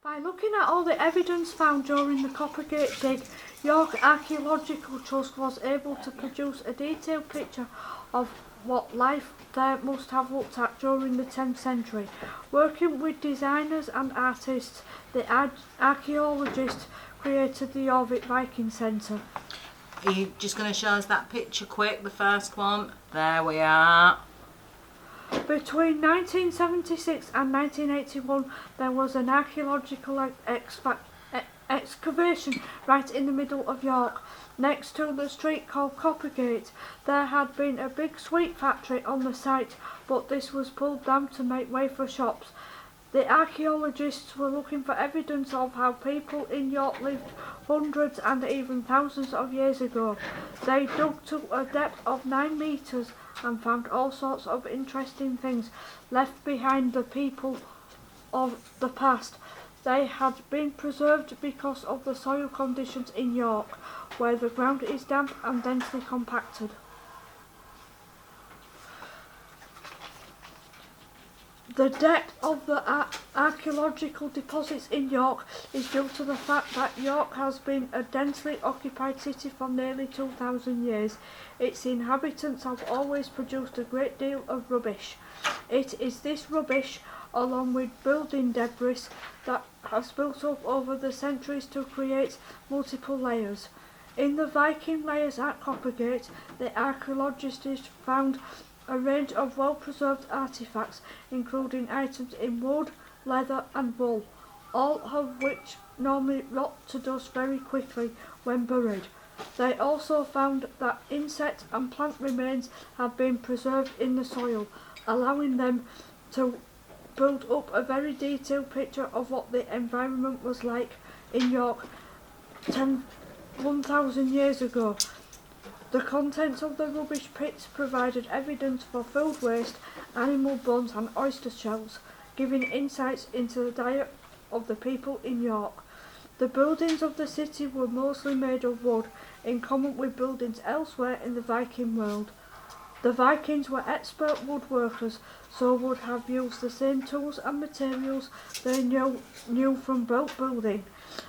By looking at all the evidence found during the Coppergate dig, York Archaeological Trust was able to produce a detailed picture of what life there must have looked at during the 10th century. Working with designers and artists, the archaeologists created the Jorvik Viking Centre. Are you just going to show us that picture quick, the first one? There we are. Between 1976 and 1981, there was an archaeological excavation right in the middle of York, next to the street called Coppergate. There had been a big sweet factory on the site, but this was pulled down to make way for shops. The archaeologists were looking for evidence of how people in York lived hundreds and even thousands of years ago. They dug to a depth of 9 metres and found all sorts of interesting things left behind the people of the past. They had been preserved because of the soil conditions in York, where the ground is damp and densely compacted. The depth of the archaeological deposits in York is due to the fact that York has been a densely occupied city for nearly 2,000 years. Its inhabitants have always produced a great deal of rubbish. It is this rubbish, along with building debris, that has built up over the centuries to create multiple layers. In the Viking layers at Coppergate, the archaeologists found a range of well-preserved artefacts, including items in wood, leather and wool, all of which normally rot to dust very quickly when buried. They also found that insect and plant remains have been preserved in the soil, allowing them to build up a very detailed picture of what the environment was like in York 1,000 years ago. The contents of the rubbish pits provided evidence for food waste, animal bones and oyster shells, giving insights into the diet of the people in York. The buildings of the city were mostly made of wood, in common with buildings elsewhere in the Viking world. The Vikings were expert woodworkers, so would have used the same tools and materials they knew from boat building.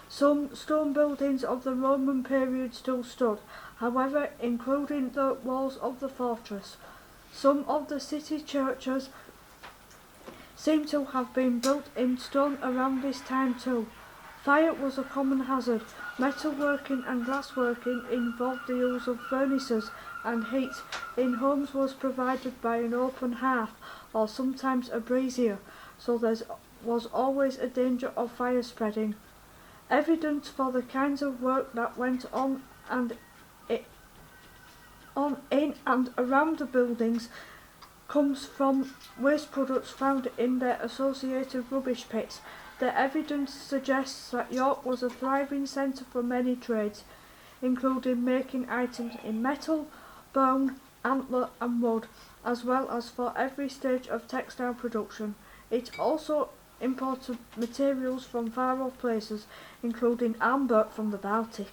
Some stone buildings of the Roman period still stood, however, including the walls of the fortress. Some of the city churches seem to have been built in stone around this time too. Fire was a common hazard. Metalworking and glassworking involved the use of furnaces, and heat in homes was provided by an open hearth or sometimes a brazier, so there was always a danger of fire spreading. Evidence for the kinds of work that went on in and around the buildings comes from waste products found in their associated rubbish pits. The evidence suggests that York was a thriving centre for many trades, including making items in metal, bone, antler and wood, as well as for every stage of textile production. It also imported materials from far-off places, including amber from the Baltic.